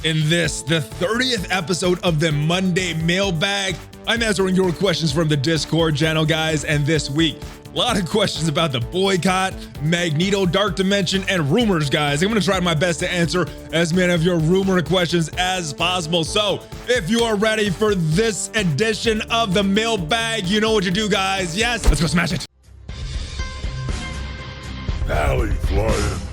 In this, the 30th episode of the Monday Mailbag, I'm answering your questions from the Discord channel, guys, and this week, a lot of questions about the Boycott, Magneto, Dark Dimension, and rumors, guys. I'm gonna try my best to answer as many of your rumor questions as possible. So, if you are ready for this edition of the Mailbag, you know what to do, guys. Yes, let's go smash it. ValleyFlyin.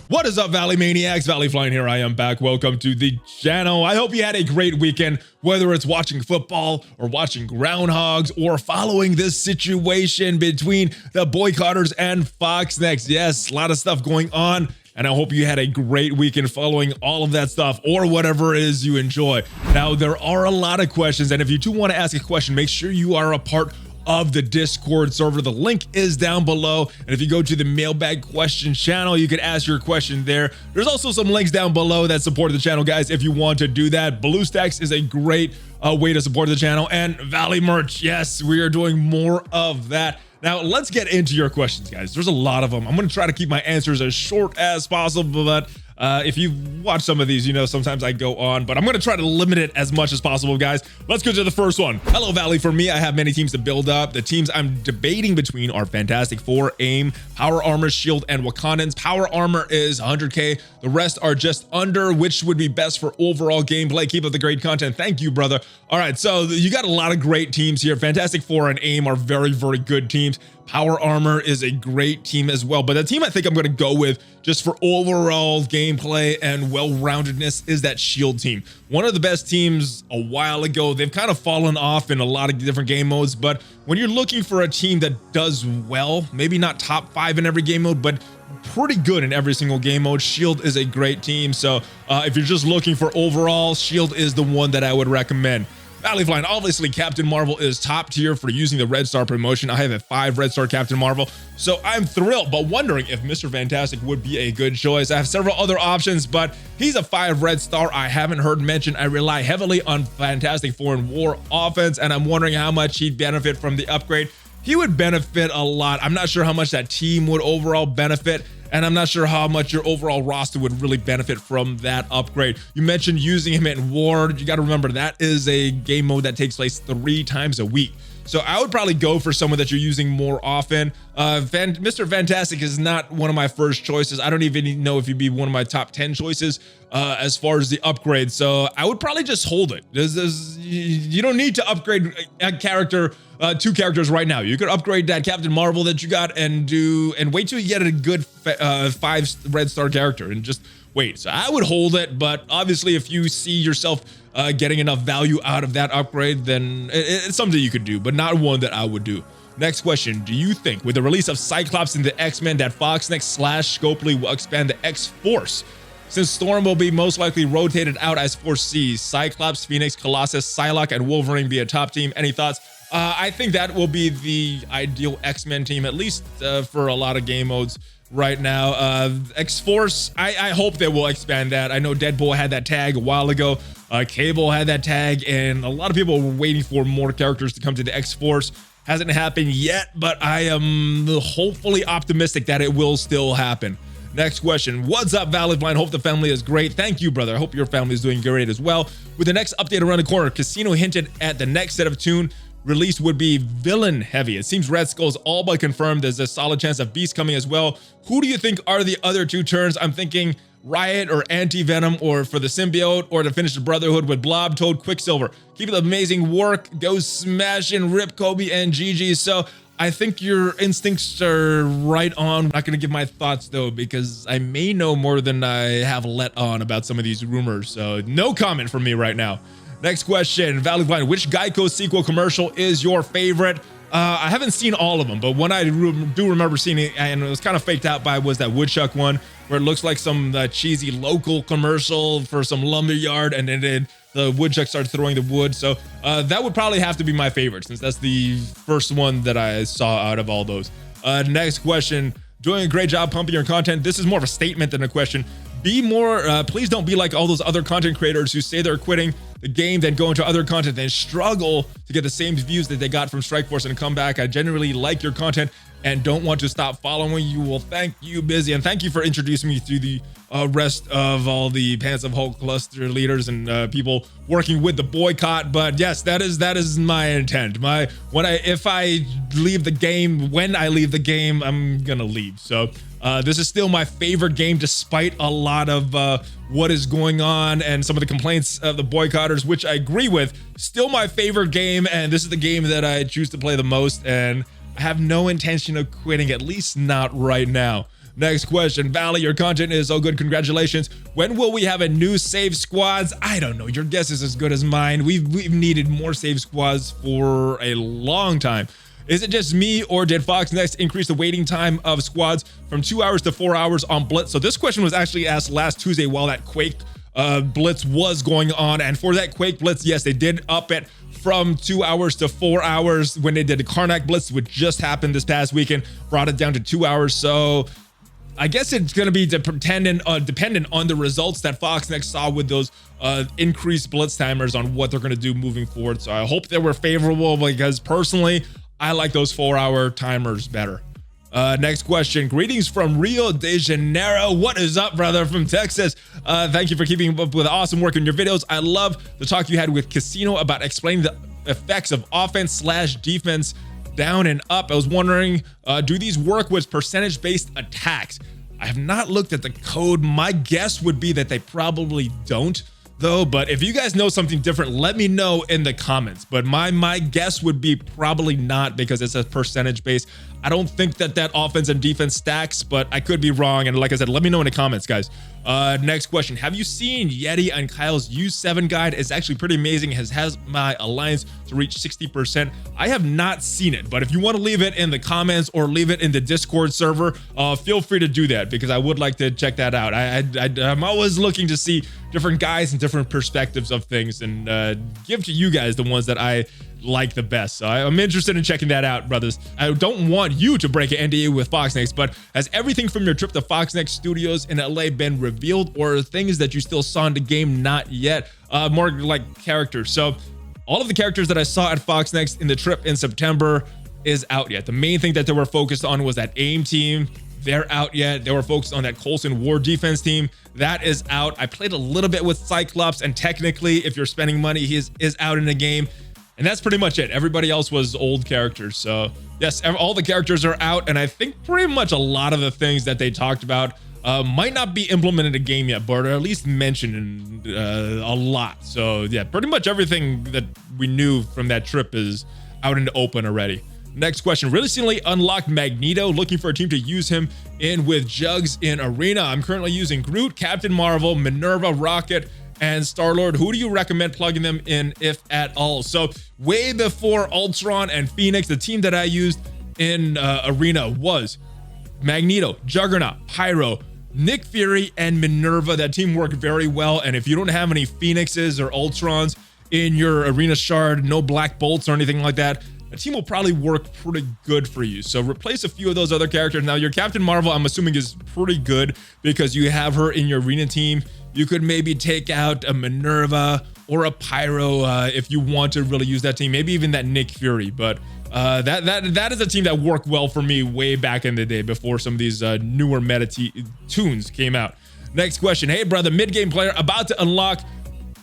What is up, Valley Maniacs? ValleyFlyin here. I am back. Welcome to the channel. I hope you had a great weekend, whether it's watching football or watching groundhogs or following this situation between the boycotters and Fox Next. Yes, a lot of stuff going on, and I hope you had a great weekend following all of that stuff or whatever it is you enjoy. Now, there are a lot of questions, and if you do want to ask a question, make sure you are a part of the Discord server. The link is down below, and if you go to the Mailbag question channel, you can ask your question there. There's also some links down below that support the channel, guys, if you want to do that. BlueStacks is a great way to support the channel, and Valley merch. Yes, we are doing more of that. Now, let's get into your questions, guys. There's a lot of them. I'm going to try to keep my answers as short as possible, but if you've watched some of these, you know sometimes I go on, but I'm going to try to limit it as much as possible, guys. Let's go to the first one. Hello, Valley. For me, I have many teams to build up. The teams I'm debating between are Fantastic Four, AIM, Power Armor, Shield, and Wakandans. Power Armor is 100K. The rest are just under, which would be best for overall gameplay. Keep up the great content. Thank you, brother. All right, so you got a lot of great teams here. Fantastic Four and AIM are very, very good teams. Power Armor is a great team as well, but the team I think I'm going to go with just for overall gameplay and well-roundedness is that Shield team. One of the best teams a while ago. They've kind of fallen off in a lot of different game modes, but when you're looking for a team that does well, maybe not top 5 in every game mode, but pretty good in every single game mode, Shield is a great team. So if you're just looking for overall, Shield is the one that I would recommend. ValleyFlyin, obviously Captain Marvel is top tier for using the Red Star promotion. I have a 5 Red Star Captain Marvel, so I'm thrilled, but wondering if Mr. Fantastic would be a good choice. I have several other options, but he's a 5 Red Star I haven't heard mentioned. I rely heavily on Fantastic Four and War offense, and I'm wondering how much he'd benefit from the upgrade. He would benefit a lot. I'm not sure how much that team would overall benefit, and I'm not sure how much your overall roster would really benefit from that upgrade. You mentioned using him in War. You got to remember that is a game mode that takes place 3 times a week. So I would probably go for someone that you're using more often. Mr. Fantastic is not one of my first choices. I don't even know if he'd be one of my top 10 choices as far as the upgrade. So I would probably just hold it. You don't need to upgrade a character, 2 characters right now. You could upgrade that Captain Marvel that you got and wait till you get a good 5 Red Star character and just wait. So I would hold it, but obviously if you see yourself getting enough value out of that upgrade, then it's something you could do, but not one that I would do. Next question. Do you think with the release of Cyclops in the X-Men that Fox Next / Scopely will expand the X-Force? Since Storm will be most likely rotated out as Force C, Cyclops, Phoenix, Colossus, Psylocke, and Wolverine be a top team. Any thoughts? I think that will be the ideal X-Men team, at least for a lot of game modes right now. X-Force, I hope they will expand that. I know Deadpool had that tag a while ago. Cable had that tag, and a lot of people were waiting for more characters to come to the X-Force. Hasn't happened yet, but I am hopefully optimistic that it will still happen. Next question. What's up, ValleyFlyin? Hope the family is great. Thank you, brother. I hope your family is doing great as well. With the next update around the corner, Casino hinted at the next set of tune release would be villain heavy. It seems Red Skull's all but confirmed. There's a solid chance of Beast coming as well. Who do you think are the other 2 turns? I'm thinking Riot or Anti-Venom, or for the symbiote, or to finish the Brotherhood with Blob, Toad, Quicksilver. Keep up the amazing work. Go smash and rip Kobe and GG. So I think your instincts are right on. I'm not going to give my thoughts though, because I may know more than I have let on about some of these rumors. So no comment from me right now. Next question. ValleyFlyin, which Geico sequel commercial is your favorite? I haven't seen all of them, but one I do remember seeing it, and it was kind of faked out by, was that Woodchuck one, where it looks like some cheesy local commercial for some lumber yard, and then the woodchuck started throwing the wood. So that would probably have to be my favorite, since that's the first one that I saw out of all those. Next question. Doing a great job pumping your content. This is more of a statement than a question. Be more, please don't be like all those other content creators who say they're quitting the game, then go into other content and struggle to get the same views that they got from Strikeforce and come back. I genuinely like your content and don't want to stop following you. Well, thank you, Busy, and thank you for introducing me to the rest of all the Pants of Hulk cluster leaders and people working with the boycott. But yes, that is my intent. If I leave the game, when I leave the game, I'm gonna leave. So this is still my favorite game, despite a lot of what is going on and some of the complaints of the boycotters, which I agree with. Still my favorite game, and this is the game that I choose to play the most, and I have no intention of quitting, at least not right now. Next question, Valley, your content is so good, congratulations. When will we have a new save squads? I don't know, your guess is as good as mine. We've needed more save squads for a long time. Is it just me, or did Fox Next increase the waiting time of squads from 2 hours to 4 hours on Blitz? So this question was actually asked last Tuesday while that Quake Blitz was going on, and for that Quake Blitz, yes, they did up it from 2 hours to 4 hours when they did the Karnak Blitz, which just happened this past weekend, brought it down to 2 hours. So I guess it's going to be dependent on the results that Fox Next saw with those increased blitz timers on what they're going to do moving forward. So I hope they were favorable, because personally, I like those 4 hour timers better. Next question, greetings from Rio de Janeiro. What is up, brother, from Texas? Thank you for keeping up with awesome work in your videos. I love the talk you had with Casino about explaining the effects of offense/defense down and up. I was wondering, do these work with percentage-based attacks? I have not looked at the code. My guess would be that they probably don't, though. But if you guys know something different, let me know in the comments. But my guess would be probably not, because it's a percentage base. I don't think that offense and defense stacks, but I could be wrong. And like I said, let me know in the comments, guys. Next question. Have you seen Yeti and Kyle's U7 guide? It's actually pretty amazing. It has my alliance to reach 60%. I have not seen it, but if you want to leave it in the comments or leave it in the Discord server, feel free to do that, because I would like to check that out. I'm always looking to see different guys and different perspectives of things, and give to you guys the ones that I like the best. So I'm interested in checking that out, brothers. I don't want you to break an NDA with Fox Next, but has everything from your trip to Fox Next Studios in LA been revealed, or things that you still saw in the game not yet? More like characters. So all of the characters that I saw at Fox Next in the trip in September is out yet. The main thing that they were focused on was that AIM team. They're out yet. They were focused on that Coulson War defense team. That is out. I played a little bit with Cyclops, and technically, if you're spending money, he is out in the game. And that's pretty much it. Everybody else was old characters. So yes, all the characters are out, and I think pretty much a lot of the things that they talked about might not be implemented in the game yet, but are at least mentioned a lot. So yeah, pretty much everything that we knew from that trip is out in the open already. Next question, recently unlocked Magneto, looking for a team to use him in with Jugs in Arena. I'm currently using Groot, Captain Marvel, Minerva, Rocket, and Star-Lord. Who do you recommend plugging them in, if at all? So way before Ultron and Phoenix, the team that I used in Arena was Magneto, Juggernaut, Pyro, Nick Fury, and Minerva. That team worked very well. And if you don't have any Phoenixes or Ultrons in your Arena Shard, no Black Bolts or anything like that, the team will probably work pretty good for you. So replace a few of those other characters. Now your Captain Marvel, I'm assuming, is pretty good because you have her in your Arena team. You could maybe take out a Minerva or a Pyro if you want to really use that team, maybe even that Nick Fury. But that is a team that worked well for me way back in the day before some of these newer meta tunes came out. Next question. Hey brother, mid-game player about to unlock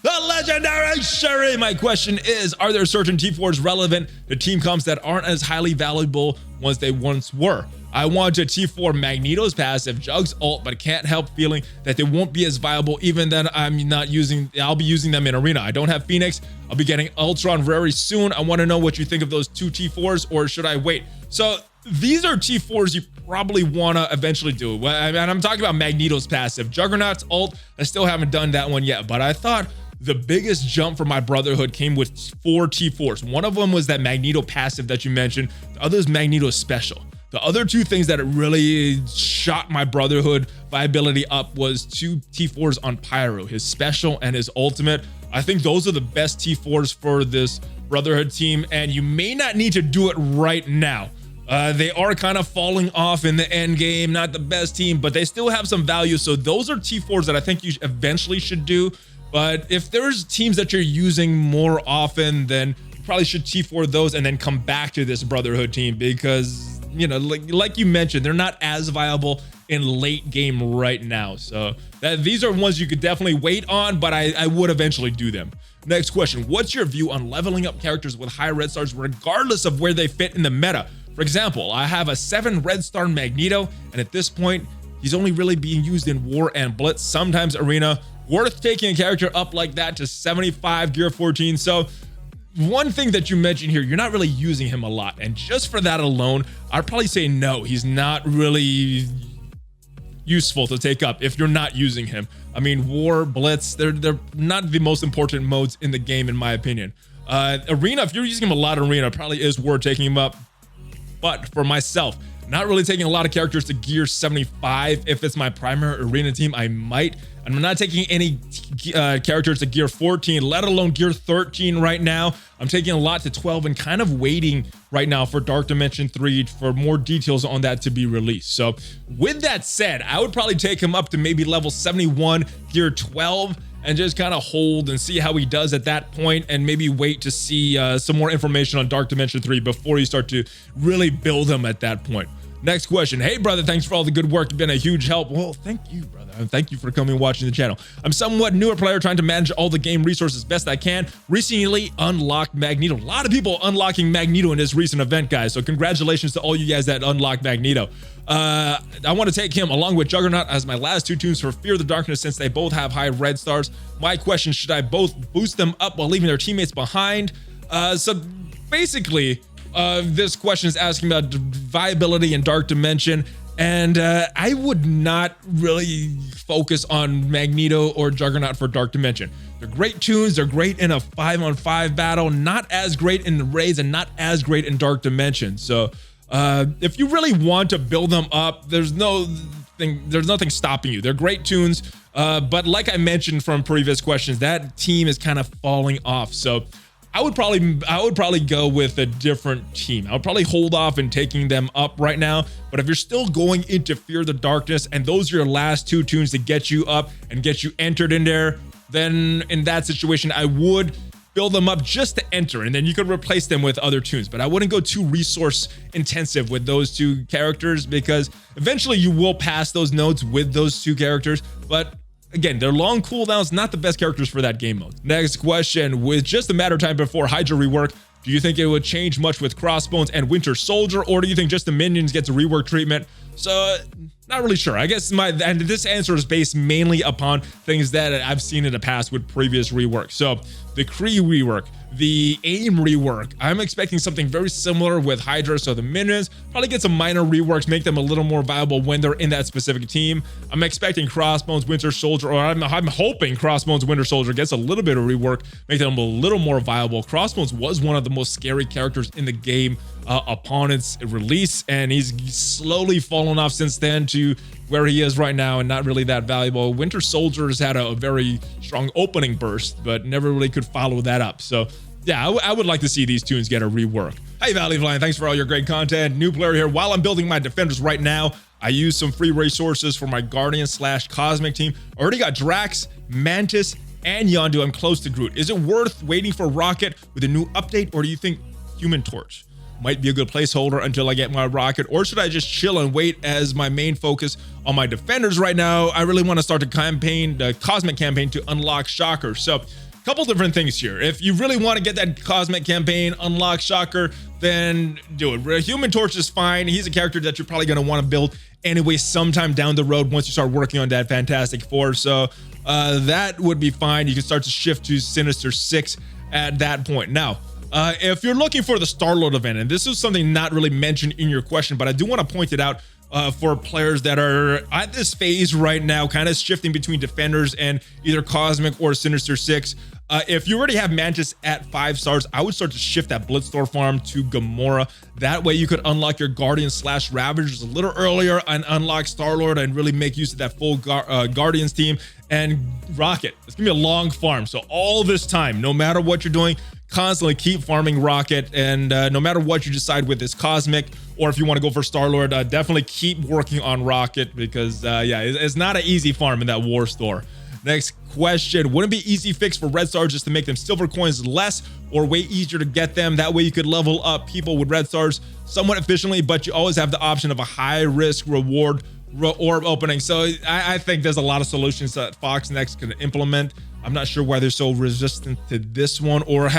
the legendary Shuri. My question is, are there certain T4s relevant to team comps that aren't as highly valuable ones they once were? I want to T4 Magneto's passive, Jugs ult, but can't help feeling that they won't be as viable even then I'll be using them in Arena. I don't have Phoenix. I'll be getting Ultron very soon. I want to know what you think of those two T4s, or should I wait? So these are T4s you probably want to eventually do. And I'm talking about Magneto's passive. Juggernaut's ult, I still haven't done that one yet, but I thought the biggest jump for my Brotherhood came with 4 T4s. One of them was that Magneto passive that you mentioned. The other is Magneto special. The other two things that really shot my Brotherhood viability up was 2 T4s on Pyro, his special and his ultimate. I think those are the best T4s for this Brotherhood team, and you may not need to do it right now. They are kind of falling off in the end game, not the best team, but they still have some value. So those are T4s that I think you eventually should do. But if there's teams that you're using more often, then you probably should T4 those and then come back to this Brotherhood team, because you know, like you mentioned, they're not as viable in late game right now. So these are ones you could definitely wait on, but I would eventually do them. Next question, what's your view on leveling up characters with high red stars regardless of where they fit in the meta? For example, I have a 7 red star Magneto, and at this point, he's only really being used in War and Blitz, sometimes Arena. Worth taking a character up like that to 75 gear 14. So one thing that you mentioned here, you're not really using him a lot. And just for that alone, I'd probably say no, he's not really useful to take up if you're not using him. I mean, War, Blitz, they're not the most important modes in the game, in my opinion. Arena, if you're using him a lot in Arena, probably is worth taking him up. But for myself, not really taking a lot of characters to gear 75. If it's my primary Arena team, I might. And I'm not taking any characters to gear 14, let alone gear 13 right now. I'm taking a lot to 12 and kind of waiting right now for Dark Dimension 3 for more details on that to be released. So with that said, I would probably take him up to maybe level 71, gear 12, and just kind of hold and see how he does at that point, and maybe wait to see some more information on Dark Dimension 3 before you start to really build him at that point. Next question. Hey, brother, thanks for all the good work. You've been a huge help. Well, thank you, brother. And thank you for coming and watching the channel. I'm somewhat newer player trying to manage all the game resources best I can. Recently unlocked Magneto. A lot of people unlocking Magneto in this recent event, guys. So congratulations to all you guys that unlocked Magneto. I want to take him along with Juggernaut as my last 2 tunes for Fear the Darkness, since they both have high red stars. My question, should I both boost them up while leaving their teammates behind? So basically, this question is asking about viability in Dark Dimension, and I would not really focus on Magneto or Juggernaut for Dark Dimension. They're great tunes, they're great in a 5-on-5 battle, not as great in the raids and not as great in Dark Dimension. So if you really want to build them up, there's nothing stopping you. They're great tunes, but like I mentioned from previous questions, that team is kind of falling off. So I would probably go with a different team. I would probably hold off in taking them up right now. But if you're still going into Fear the Darkness and those are your last 2 tunes to get you up and get you entered in there, then in that situation, I would build them up just to enter, and then you could replace them with other tunes. But I wouldn't go too resource intensive with those 2 characters, because eventually you will pass those nodes with those 2 characters. But again, they're long cooldowns, not the best characters for that game mode. Next question, with just a matter of time before Hydra rework, do you think it would change much with Crossbones and Winter Soldier, or do you think just the minions get a rework treatment? So not really sure. I guess and this answer is based mainly upon things that I've seen in the past with previous reworks. So the Kree rework, the AIM rework, I'm expecting something very similar with Hydra. So the minions probably get some minor reworks, make them a little more viable when they're in that specific team. I'm expecting Crossbones, Winter Soldier, or I'm hoping Crossbones, Winter Soldier gets a little bit of rework, make them a little more viable. Crossbones was one of the most scary characters in the game upon its release, and he's slowly fallen off since then to where he is right now and not really that valuable. Winter Soldier's had a very strong opening burst, but never really could follow that up. So yeah, I would like to see these tunes get a rework. Hey, ValleyFlyin, thanks for all your great content. New player here. While I'm building my defenders right now, I use some free resources for my Guardian/Cosmic team. Already got Drax, Mantis, and Yondu. I'm close to Groot. Is it worth waiting for Rocket with a new update, or do you think Human Torch might be a good placeholder until I get my Rocket, or should I just chill and wait as my main focus on my defenders right now? I really want to start the Cosmic campaign to unlock Shocker. So a couple different things here. If you really want to get that Cosmic campaign, unlock Shocker, then do it. Human Torch is fine. He's a character that you're probably going to want to build anyway sometime down the road once you start working on that Fantastic Four. So that would be fine. You can start to shift to Sinister Six at that point. Now, if you're looking for the Star-Lord event, and this is something not really mentioned in your question, but I do want to point it out for players that are at this phase right now, kind of shifting between defenders and either Cosmic or Sinister Six. If you already have Mantis at 5 stars, I would start to shift that Blitz store farm to Gamora. That way you could unlock your Guardians/Ravagers a little earlier and unlock Star-Lord and really make use of that full Guardians team. And Rocket, it's gonna be a long farm. So all this time, no matter what you're doing, constantly keep farming Rocket, and no matter what you decide with this Cosmic, or if you want to go for Star-Lord, definitely keep working on Rocket, because yeah, it's not an easy farm in that war store. Next question, wouldn't it be easy fix for red stars just to make them silver coins less or way easier to get them? That way you could level up people with red stars somewhat efficiently, but you always have the option of a high risk reward orb opening. So I think there's a lot of solutions that Fox Next can implement. I'm not sure why they're so resistant to this one, or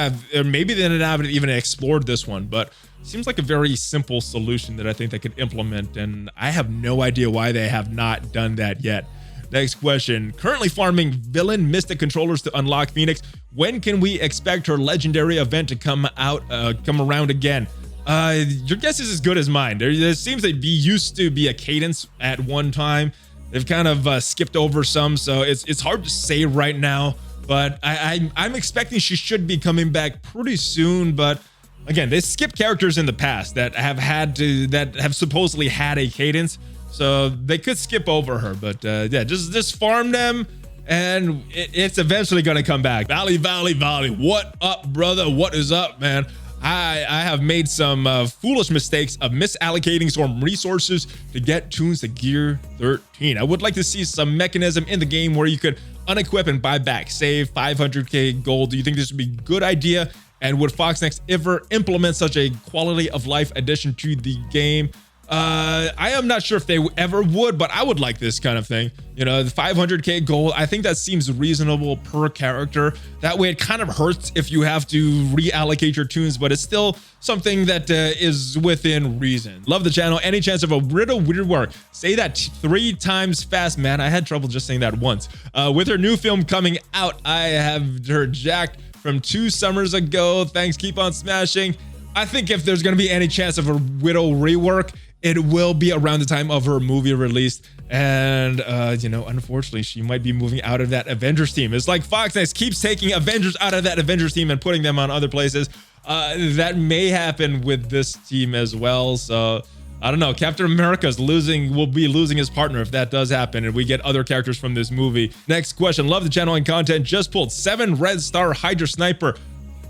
maybe they haven't even explored this one, but it seems like a very simple solution that I think they could implement, and I have no idea why they have not done that yet. Next question, currently farming villain Mystic controllers to unlock Phoenix. When can we expect her legendary event to come around again? Your guess is as good as mine. There seems to be used to be a cadence at one time. They've kind of skipped over some, so it's hard to say right now, but I'm expecting she should be coming back pretty soon. But again, they skipped characters in the past that have supposedly had a cadence, so they could skip over her. But yeah, just farm them, and it's eventually gonna come back. Valley, what up, brother? What is up, man? I have made some foolish mistakes of misallocating some resources to get tunes to gear 13. I would like to see some mechanism in the game where you could unequip and buy back, save 500k gold. Do you think this would be a good idea? And would Fox Next ever implement such a quality of life addition to the game? I am not sure if they ever would, but I would like this kind of thing. You know, the 500k gold, I think that seems reasonable per character. That way it kind of hurts if you have to reallocate your tunes, but it's still something that is within reason. Love the channel. Any chance of a riddle rework? Say that 3 times fast, man. I had trouble just saying that once. With her new film coming out, I have her jacked from 2 summers ago. Thanks, keep on smashing. I think if there's going to be any chance of a Widow rework, it will be around the time of her movie release. And, you know, unfortunately, she might be moving out of that Avengers team. It's like Fox Next keeps taking Avengers out of that Avengers team and putting them on other places. That may happen with this team as well. So I don't know. Captain America's will be losing his partner if that does happen and we get other characters from this movie. Next question. Love the channel and content. Just pulled 7 red star Hydra sniper.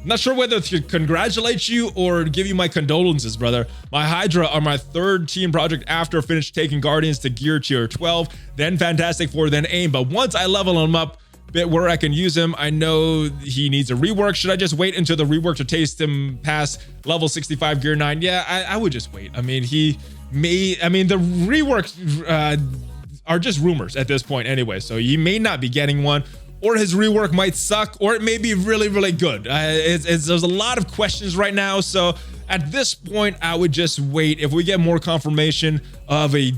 Not sure whether to congratulate you or give you my condolences, brother. My Hydra are my 3rd team project after finished taking Guardians to gear tier 12, then Fantastic Four, then AIM. But once I level him up a bit where I can use him, I know he needs a rework. Should I just wait until the rework to taste him past level 65 gear 9? Yeah, I would just wait. I mean, the reworks are just rumors at this point anyway, so you may not be getting one. Or his rework might suck, or it may be really, really good. There's a lot of questions right now, so at this point, I would just wait. If we get more confirmation of a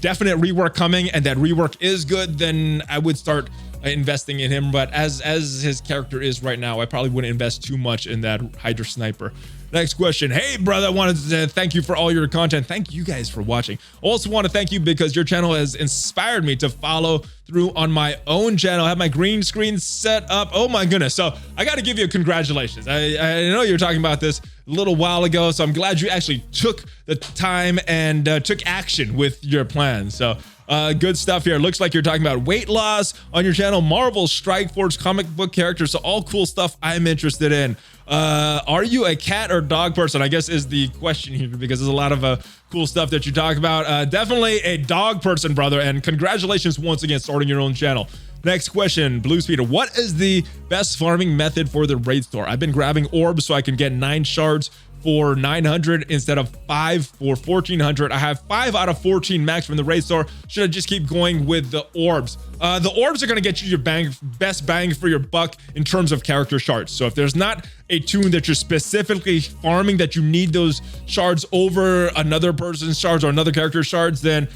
definite rework coming and that rework is good, then I would start investing in him. But as his character is right now, I probably wouldn't invest too much in that Hydra sniper. Next question. Hey, brother, I wanted to thank you for all your content. Thank you guys for watching. Also want to thank you because your channel has inspired me to follow through on my own channel. I have my green screen set up. Oh my goodness. So I got to give you congratulations. I know you were talking about this a little while ago, so I'm glad you actually took the time and took action with your plan. So good stuff here. Looks like you're talking about weight loss on your channel, Marvel, Strikeforce, comic book characters. So all cool stuff I'm interested in. Are you a cat or dog person? I guess is the question here, because there's a lot of cool stuff that you talk about. Definitely a dog person, brother. And congratulations once again, starting your own channel. Next question, Blue Speeder. What is the best farming method for the raid store? I've been grabbing orbs so I can get 9 shards for 900 instead of 5 for 1400. I have 5 out of 14 max from the raid store. Should I just keep going with the orbs? The orbs are going to get you your best bang for your buck in terms of character shards. So if there's not a tune that you're specifically farming that you need those shards over another person's shards or another character's shards, then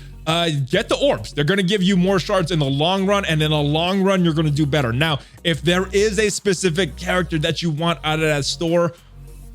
get the orbs. They're going to give you more shards in the long run, and in the long run you're going to do better. Now, if there is a specific character that you want out of that store,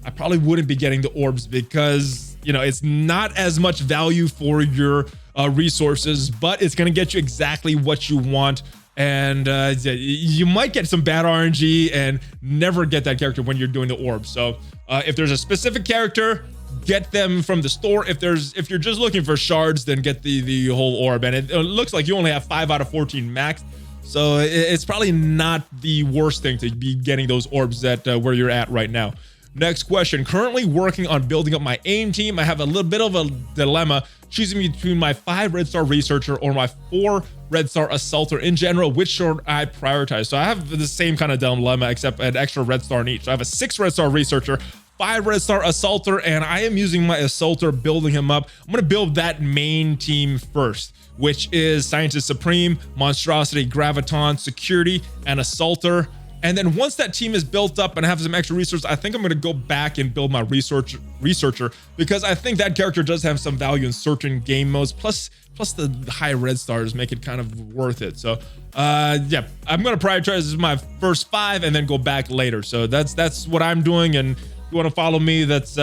I probably wouldn't be getting the orbs because, you know, it's not as much value for your resources, but it's going to get you exactly what you want. And you might get some bad RNG and never get that character when you're doing the orbs. So if there's a specific character, get them from the store. If you're just looking for shards, then get the whole orb. And it looks like you only have 5 out of 14 max. So it's probably not the worst thing to be getting those orbs at where you're at right now. Next question. Currently working on building up my AIM team. I have a little bit of a dilemma choosing between my 5 red star researcher or my 4 red star assaulter. In general, which should I prioritize? So I have the same kind of dilemma except an extra red star in each. So I have a 6 red star researcher, 5 red star assaulter, and I am using my assaulter, building him up. I'm going to build that main team first, which is Scientist Supreme, Monstrosity, Graviton, Security, and Assaulter. And then once that team is built up and I have some extra resources, I think I'm going to go back and build my researcher because I think that character does have some value in certain game modes. Plus the high red stars make it kind of worth it. So yeah, I'm going to prioritize my first 5 and then go back later. So that's what I'm doing. And if you want to follow me, that's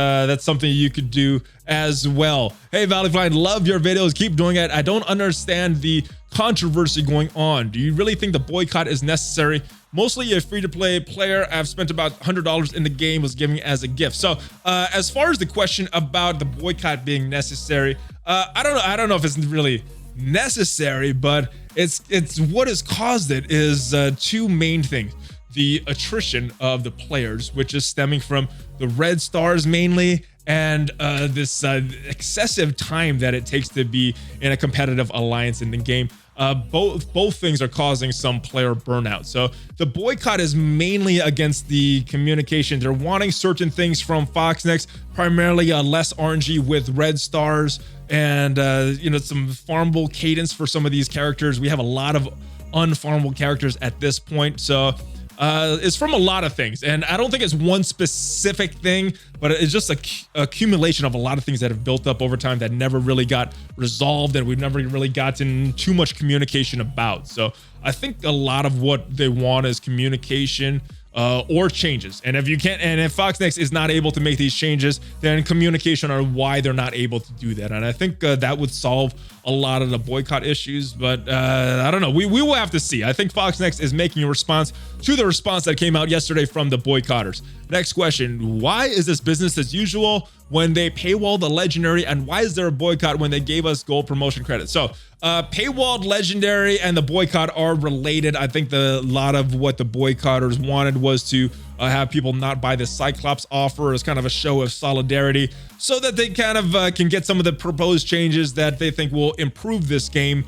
something you could do as well. Hey, ValleyFlyin, love your videos. Keep doing it. I don't understand the controversy going on. Do you really think the boycott is necessary? Mostly a free-to-play player. I've spent about $100 in the game, was giving as a gift. So as far as the question about the boycott being necessary, I don't know if it's really necessary, but it's what has caused it is 2 main things. The attrition of the players, which is stemming from the red stars mainly, and this excessive time that it takes to be in a competitive alliance in the game. Both things are causing some player burnout. So the boycott is mainly against the communication. They're wanting certain things from Foxnex, primarily less RNG with red stars and you know, some farmable cadence for some of these characters. We have a lot of unfarmable characters at this point. So it's from a lot of things, and I don't think it's one specific thing, but it's just a accumulation of a lot of things that have built up over time that never really got resolved, and we've never really gotten too much communication about. So I think a lot of what they want is communication or changes. And if you can't, and if Foxnex is not able to make these changes, then communication on why they're not able to do that. And I think that would solve a lot of the boycott issues, but I don't know. We will have to see. I think Foxnex is making a response to the response that came out yesterday from the boycotters. Next question. Why is this business as usual when they paywall the legendary, and why is there a boycott when they gave us gold promotion credit? So paywalled legendary and the boycott are related. I think a lot of what the boycotters wanted was to have people not buy the Cyclops offer as kind of a show of solidarity, so that they kind of can get some of the proposed changes that they think will improve this game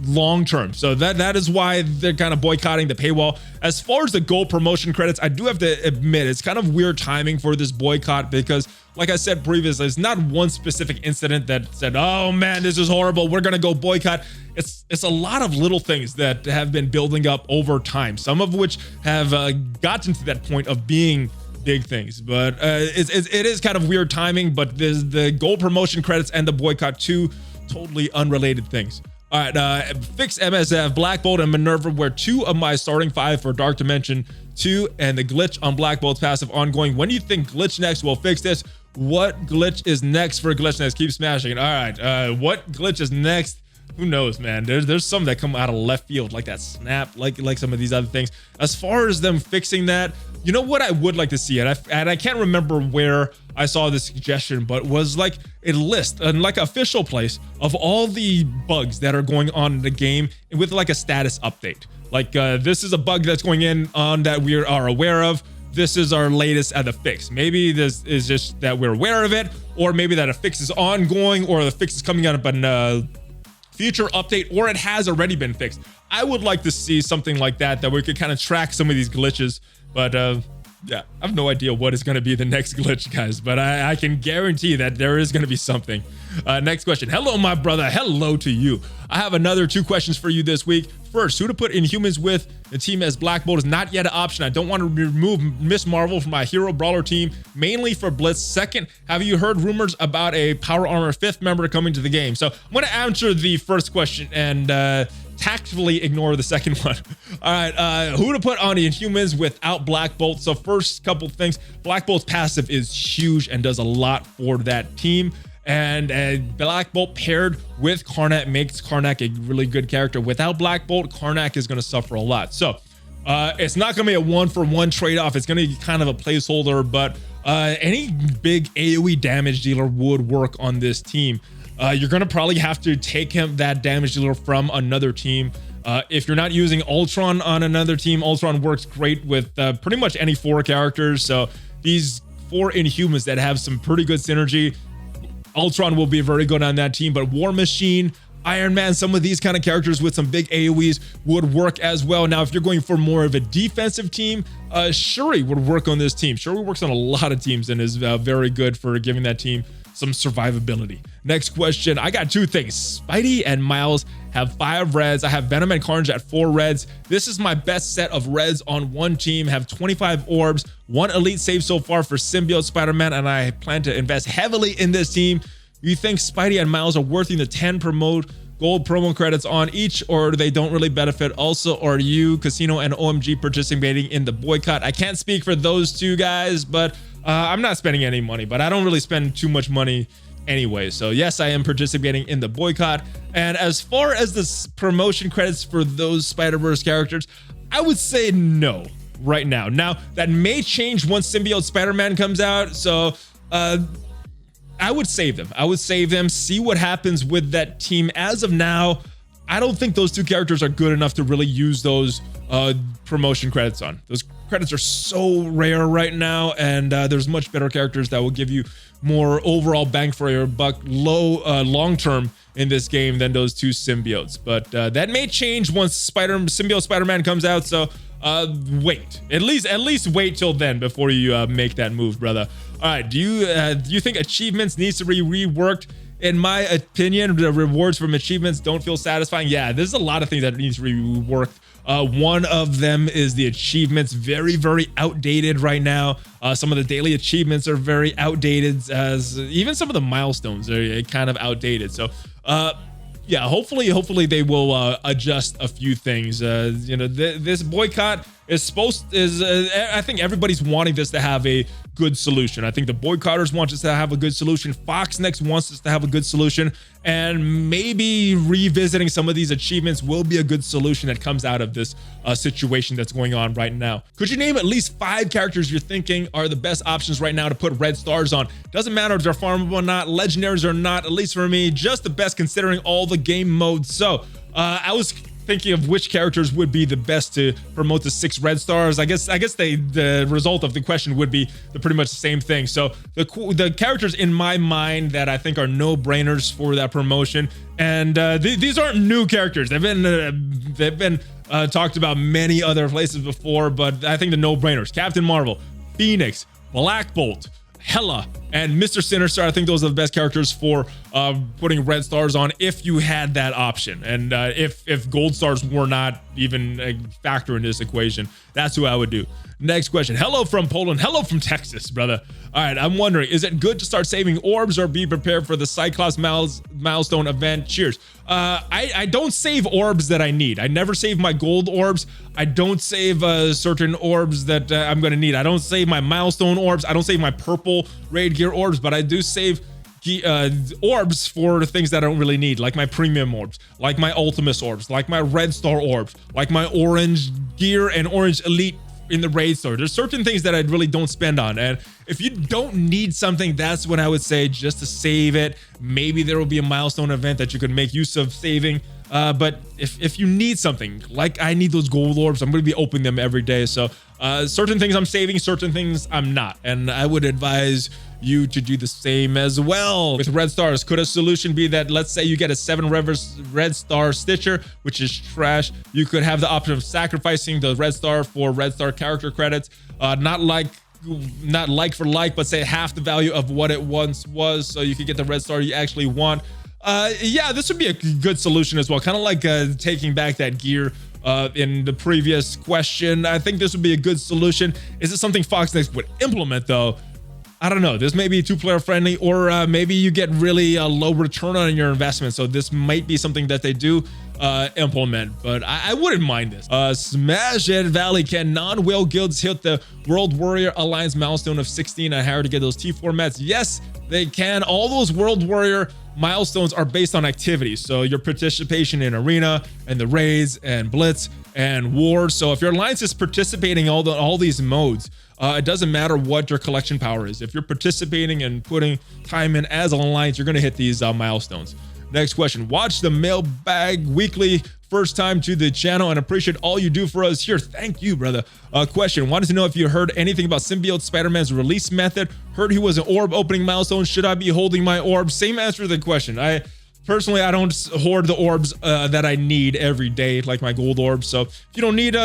long term. So that is why they're kind of boycotting the paywall. As far as the gold promotion credits, I do have to admit it's kind of weird timing for this boycott, because like I said previously, it's not one specific incident that said, oh man, this is horrible, we're gonna go boycott. It's a lot of little things that have been building up over time, some of which have gotten to that point of being big things. But it is kind of weird timing. But the gold promotion credits and the boycott, 2 totally unrelated things. All right, fix MSF, Black Bolt, and Minerva were 2 of my starting 5 for Dark Dimension 2, and the glitch on Black Bolt's passive ongoing. When do you think Glitch Next will fix this? What glitch is next for Glitch Next? Keep smashing it. All right, what glitch is next? Who knows, man? There's some that come out of left field, like that snap, like some of these other things. As far as them fixing that, you know what I would like to see, and I can't remember where I saw this suggestion, but was like a list and like official place of all the bugs that are going on in the game with like a status update. Like this is a bug that's going on that we are aware of. This is our latest at the fix. Maybe this is just that we're aware of it, or maybe that a fix is ongoing, or the fix is coming out of a future update, or it has already been fixed. I would like to see something like that we could kind of track some of these glitches. But yeah, I have no idea what is going to be the next glitch, guys, but I can guarantee that there is going to be something. Next question. Hello, my brother. Hello to you. I have another 2 questions for you this week. First, who to put Inhumans with? The team as Black Bolt is not yet an option. I don't want to remove Miss Marvel from my hero brawler team, mainly for Blitz. Second, have you heard rumors about a Power Armor 5th member coming to the game? So I'm going to answer the first question and tactfully ignore the second one. All right, who to put on the Inhumans without Black Bolt? So first couple things, Black Bolt's passive is huge and does a lot for that team. And Black Bolt paired with Karnak makes Karnak a really good character. Without Black Bolt, Karnak is going to suffer a lot. So it's not going to be a 1-for-1 trade-off. It's going to be kind of a placeholder, but any big AoE damage dealer would work on this team. You're going to probably have to take that damage dealer from another team. If you're not using Ultron on another team, Ultron works great with pretty much any 4 characters. So these 4 Inhumans that have some pretty good synergy. Ultron will be very good on that team, but War Machine, Iron Man, some of these kind of characters with some big AoEs would work as well. Now, if you're going for more of a defensive team, Shuri would work on this team. Shuri works on a lot of teams and is very good for giving that team some survivability. Next question. I got 2 things. Spidey and Miles have 5 reds. I have Venom and Carnage at 4 reds. This is my best set of reds on one team. Have 25 orbs, 1 elite save so far for Symbiote Spider-Man, and I plan to invest heavily in this team. You think Spidey and Miles are worth the 10 gold promo credits on each, or they don't really benefit? Also, are you, Casino and OMG, participating in the boycott? I can't speak for those 2 guys, but I'm not spending any money, but I don't really spend too much money anyway. So yes, I am participating in the boycott. And as far as the promotion credits for those Spider-Verse characters, I would say no right now. Now, that may change once Symbiote Spider-Man comes out. So I would save them. I would save them, see what happens with that team. As of now, I don't think those 2 characters are good enough to really use those promotion credits on. Those credits are so rare right now, and there's much better characters that will give you more overall bang for your buck long term in this game than those 2 symbiotes. But that may change once Symbiote Spider-Man comes out. So wait, at least wait till then before you make that move, brother. All right, do you think achievements needs to be reworked? In my opinion, the rewards from achievements don't feel satisfying. Yeah, there's a lot of things that needs to be reworked. One of them is the achievements, very outdated right now. Some of the daily achievements are very outdated, as even some of the milestones are kind of outdated. So yeah, hopefully they will adjust a few things. This boycott is I think everybody's wanting this to have a good solution. I think the boycotters want us to have a good solution. Fox Next wants us to have a good solution, and maybe revisiting some of these achievements will be a good solution that comes out of this situation that's going on right now. Could you name at least 5 characters you're thinking are the best options right now to put red stars on? Doesn't matter if they're farmable or not, legendaries or not, at least for me, just the best considering all the game modes. So I was thinking of which characters would be the best to promote the 6 red stars. I guess the result of the question would be pretty much the same thing. So the characters in my mind that I think are no-brainers for that promotion, and these aren't new characters. They've been talked about many other places before, but I think the no-brainers: Captain Marvel, Phoenix, Black Bolt, Hela, and Mr. Sinister. I think those are the best characters for putting red stars on if you had that option. And if gold stars were not even a factor in this equation, that's who I would do. Next question. Hello from Poland. Hello from Texas, brother. All right, I'm wondering, is it good to start saving orbs or be prepared for the Cyclops milestone event? Cheers. I don't save orbs that I need. I never save my gold orbs. I don't save certain orbs that I'm going to need. I don't save my milestone orbs. I don't save my purple raid gear orbs, but I do save orbs for things that I don't really need, like my premium orbs, like my Ultimus orbs, like my red star orbs, like my orange gear and orange elite in the raid store. There's certain things that I really don't spend on, and if you don't need something, that's when I would say just to save it. Maybe there will be a milestone event that you could make use of saving, but if you need something, like I need those gold orbs, I'm going to be opening them every day. So certain things I'm saving, certain things I'm not, and I would advise you to do the same as well. With red stars, could a solution be that, let's say you get a 7 red star Stitcher, which is trash, you could have the option of sacrificing the red star for red star character credits, not like for like, but say half the value of what it once was, so you could get the red star you actually want. Yeah, this would be a good solution as well, kind of like taking back that gear in the previous question. I think this would be a good solution. Is it something Fox Next would implement though? I don't know. This may be 2-player friendly, or maybe you get really a low return on your investment. So this might be something that they do implement, but I wouldn't mind this. Smash it, Valley. Can non-whale guilds hit the World Warrior Alliance milestone of 16 and higher to get those T4 mats? Yes, they can. All those World Warrior milestones are based on activities. So your participation in arena and the raids and blitz and wars. So if your alliance is participating in all these modes, it doesn't matter what your collection power is. If you're participating and putting time in as an alliance, you're going to hit these milestones. Next question. Watch the mailbag weekly first time to the channel and appreciate all you do for us here. Thank you, brother. Question, wanted to know if you heard anything about Symbiote Spider-Man's release method. Heard he was an orb opening milestone. Should I be holding my orb? Same answer to the question. Personally, I don't hoard the orbs that I need every day, like my gold orbs. So if you don't need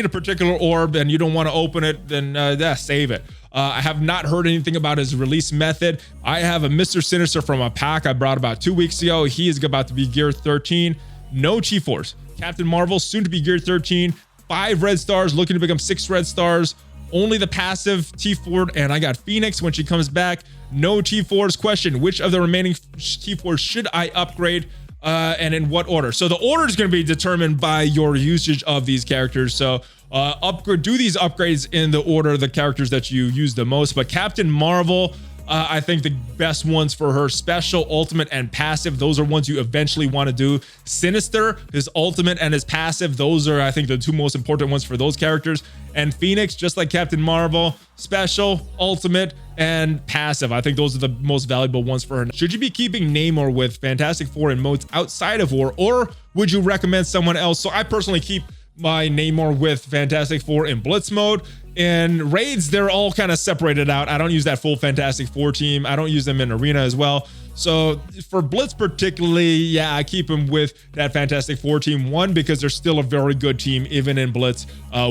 a particular orb and you don't want to open it, then save it. I have not heard anything about his release method. I have a Mr. Sinister from a pack I brought about 2 weeks ago. He is about to be gear 13. No T-Force. Captain Marvel, soon to be gear 13. 5 red stars, looking to become 6 red stars. Only the passive T-Force, and I got Phoenix when she comes back. No T-Force. Question, which of the remaining T-Force should I upgrade and in what order? So the order is going to be determined by your usage of these characters. So do these upgrades in the order of the characters that you use the most. But Captain Marvel, I think the best ones for her special, ultimate, and passive, those are ones you eventually want to do. Sinister, his ultimate and his passive, those are, I think, the 2 most important ones for those characters. And Phoenix, just like Captain Marvel, special, ultimate, and passive. I think those are the most valuable ones for her. Should you be keeping Namor with Fantastic Four in modes outside of War, or would you recommend someone else? So I personally keep my Namor with Fantastic Four in Blitz mode. In raids, they're all kind of separated out. I don't use that full Fantastic Four team. I don't use them in Arena as well. So for Blitz particularly, yeah, I keep them with that Fantastic Four team. 1, because they're still a very good team, even in Blitz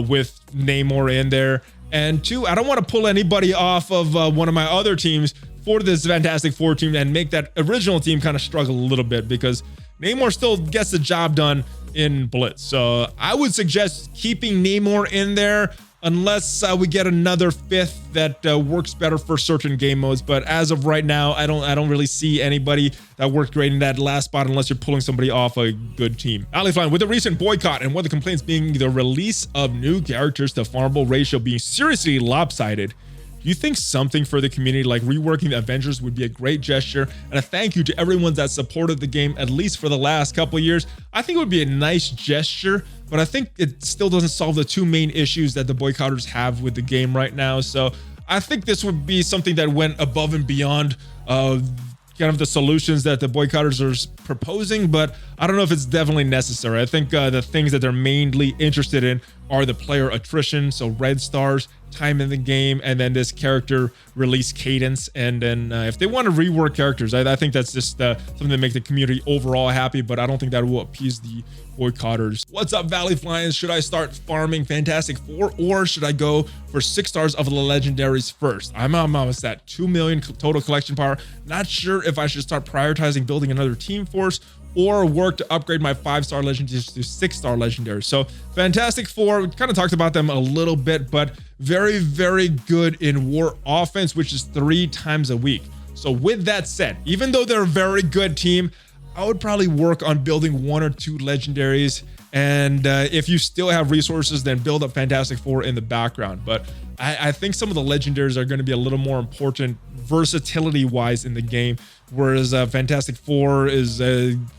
with Namor in there. And 2, I don't want to pull anybody off of one of my other teams for this Fantastic Four team and make that original team kind of struggle a little bit, because Namor still gets the job done in Blitz. So I would suggest keeping Namor in there unless we get another 5th that works better for certain game modes. But as of right now, I don't really see anybody that worked great in that last spot unless you're pulling somebody off a good team. ValleyFlyin, with the recent boycott and one of the complaints being the release of new characters to farmable ratio being seriously lopsided, do you think something for the community like reworking the Avengers would be a great gesture and a thank you to everyone that supported the game, at least for the last couple of years? I think it would be a nice gesture, but I think it still doesn't solve the 2 main issues that the boycotters have with the game right now. So I think this would be something that went above and beyond kind of the solutions that the boycotters are proposing, but I don't know if it's definitely necessary. I think the things that they're mainly interested in are the player attrition, so red stars, time in the game, and then this character release cadence. And then if they want to rework characters, I think that's just something to make the community overall happy, but I don't think that will appease the boycotters. What's up, ValleyFlyins? Should I start farming Fantastic Four, or should I go for 6 stars of the legendaries first? I'm almost at 2 million total collection power. Not sure if I should start prioritizing building another team force or work to upgrade my 5-star legendaries to 6-star legendaries. So Fantastic Four, we kind of talked about them a little bit, but very, very good in war offense, which is 3 times a week. So with that said, even though they're a very good team, I would probably work on building 1 or 2 legendaries. And if you still have resources, then build up Fantastic Four in the background. But I think some of the legendaries are going to be a little more important versatility wise in the game, whereas Fantastic Four is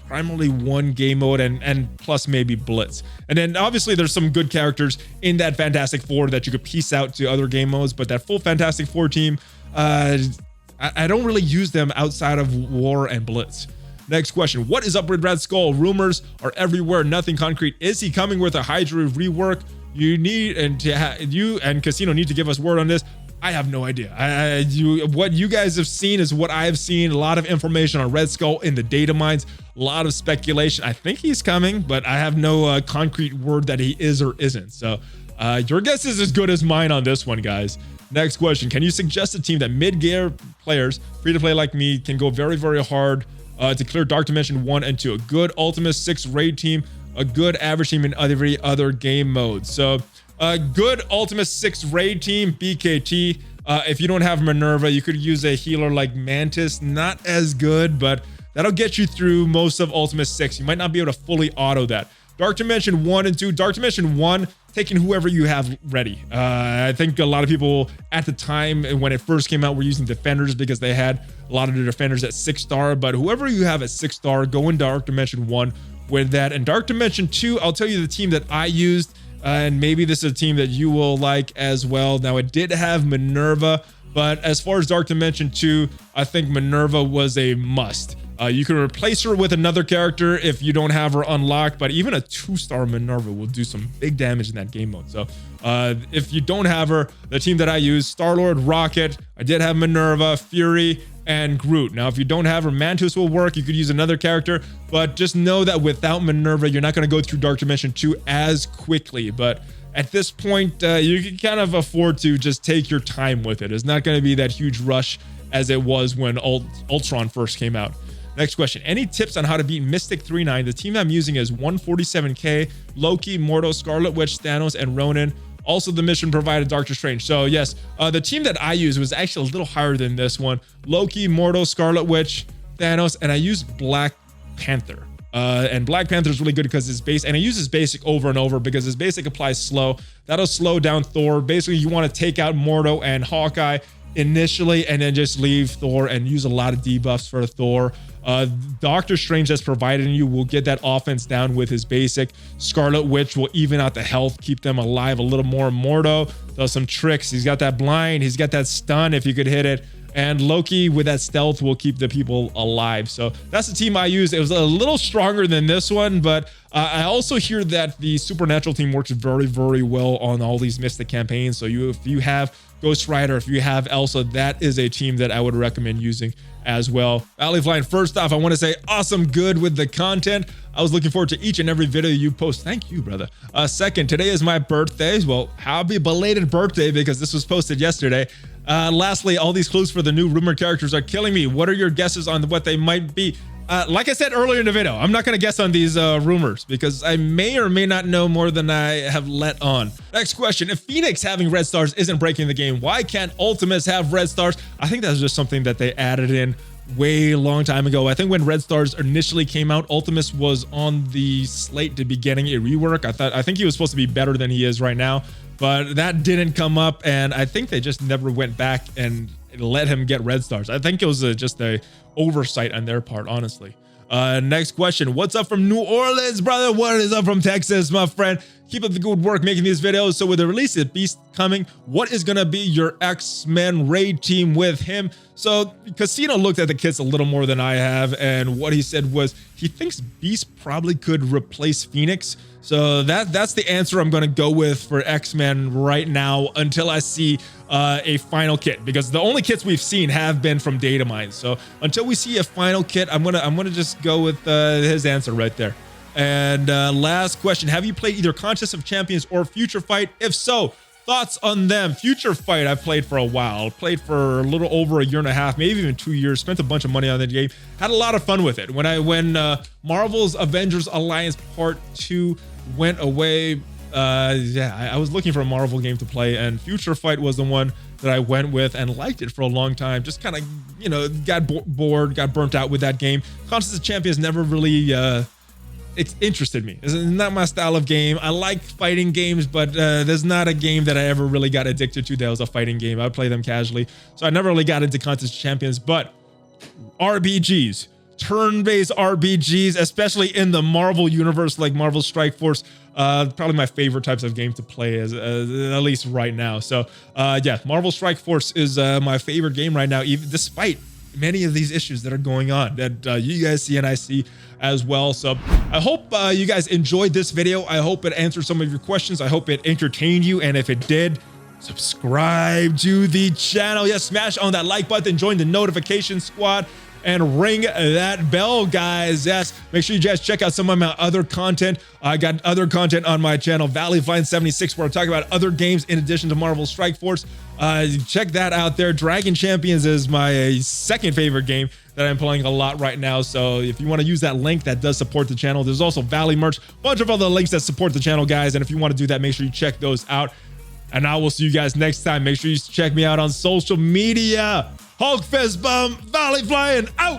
primarily 1 game mode and plus maybe Blitz. And then obviously there's some good characters in that Fantastic Four that you could piece out to other game modes, but that full Fantastic Four team, I don't really use them outside of War and Blitz. Next question, what is up with Red Skull? Rumors are everywhere, nothing concrete. Is he coming with a Hydra rework? You and Casino need to give us word on this. I have no idea. What you guys have seen is what I've seen. A lot of information on Red Skull in the data mines, a lot of speculation. I think he's coming, but I have no concrete word that he is or isn't. So your guess is as good as mine on this one, guys. Next question, can you suggest a team that mid-gear players, free to play like me, can go very, very hard to clear Dark Dimension 1 and 2? A good Ultimate 6 raid team, a good average team in every other game mode. So a good Ultimate 6 raid team, BKT. If you don't have Minerva, you could use a healer like Mantis. Not as good, but that'll get you through most of Ultimate 6. You might not be able to fully auto that. Dark Dimension 1 and 2. Dark Dimension 1, taking whoever you have ready. I think a lot of people at the time when it first came out were using Defenders because they had a lot of the Defenders at 6-star, but whoever you have at 6-star, go in Dark Dimension 1 with that. And Dark Dimension 2, I'll tell you the team that I used, and maybe this is a team that you will like as well. Now, it did have Minerva, but as far as Dark Dimension 2, I think Minerva was a must. You can replace her with another character if you don't have her unlocked, but even a 2-star Minerva will do some big damage in that game mode. So if you don't have her, the team that I use, Star-Lord, Rocket, I did have Minerva, Fury, and Groot. Now, if you don't have her, Mantis will work. You could use another character, but just know that without Minerva, you're not going to go through Dark Dimension 2 as quickly. But at this point, you can kind of afford to just take your time with it. It's not going to be that huge rush as it was when Ultron first came out. Next question. Any tips on how to beat Mystic 3-9? The team I'm using is 147k, Loki, Mordo, Scarlet Witch, Thanos, and Ronan. Also, the mission provided Doctor Strange. So yes, the team that I used was actually a little higher than this one. Loki, Mordo, Scarlet Witch, Thanos, and I used Black Panther. And Black Panther is really good because his base, and I use his basic over and over because his basic applies slow. That'll slow down Thor. Basically, you want to take out Mordo and Hawkeye initially, and then just leave Thor and use a lot of debuffs for Thor. Doctor Strange that's provided you will get that offense down with his basic. Scarlet Witch will even out the health, keep them alive a little more. Mordo does some tricks. He's got that blind, he's got that stun if you could hit it. And Loki with that stealth will keep the people alive. So that's the team I used. It was a little stronger than this one, but I also hear that the Supernatural team works very, very well on all these Mystic campaigns. So if you have Ghost Rider, if you have Elsa, that is a team that I would recommend using as well. ValleyFlyin, first off, I want to say awesome good with the content. I was looking forward to each and every video you post. Thank you, brother. Second, today is my birthday. Well, happy belated birthday because this was posted yesterday. Lastly, all these clues for the new rumored characters are killing me. What are your guesses on what they might be? Like I said earlier in the video, I'm not going to guess on these rumors because I may or may not know more than I have let on. Next question. If Phoenix having red stars isn't breaking the game, why can't Ultimates have red stars? I think that's just something that they added in way long time ago. I think when red stars initially came out, Ultimates was on the slate to be getting a rework. I think he was supposed to be better than he is right now, but that didn't come up, and I think they just never went back and let him get red stars. I think it was just a oversight on their part, honestly. Next question. What's up from New Orleans, brother? What is up from Texas, my friend? Keep up the good work making these videos. So with the release of Beast coming, what is going to be your X-Men raid team with him? So Casino looked at the kits a little more than I have, and what he said was he thinks Beast probably could replace Phoenix. So that's the answer I'm going to go with for X-Men right now until I see a final kit, because the only kits we've seen have been from data mines. So until we see a final kit, I'm gonna just go with his answer right there. And last question, have you played either Contest of Champions or Future Fight? If so, thoughts on them? Future Fight I've played for a while. Played for a little over a year and a half, maybe even 2 years. Spent a bunch of money on the game. Had a lot of fun with it. When Marvel's Avengers Alliance Part 2 went away, I was looking for a Marvel game to play, and Future Fight was the one that I went with and liked it for a long time. Just kind of, got bored, got burnt out with that game. Contest of Champions never really it interested me. It's not my style of game. I like fighting games, but there's not a game that I ever really got addicted to that was a fighting game. I play them casually, so I never really got into Contest of Champions. But RPGs, turn-based RPGs, especially in the Marvel universe, like Marvel Strike Force, probably my favorite types of game to play, at least right now. So yeah, Marvel Strike Force is my favorite game right now, even despite many of these issues that are going on that you guys see and I see as well. So I hope you guys enjoyed this video. I hope it answered some of your questions. I hope it entertained you, and if it did, subscribe to the channel. Yes, smash on that like button, join the notification squad, and ring that bell, guys. Yes, make sure you guys check out some of my other content. I got other content on my channel, ValleyFlyin 76, where I talk about other games in addition to Marvel Strike Force. Check that out there. Dragon Champions is my second favorite game that I'm playing a lot right now. So if you want to use that link, that does support the channel. There's also Valley merch, a bunch of other links that support the channel, guys. And if you want to do that, make sure you check those out. And I will see you guys next time. Make sure you check me out on social media. Hulk Fist Bump, ValleyFlyin out.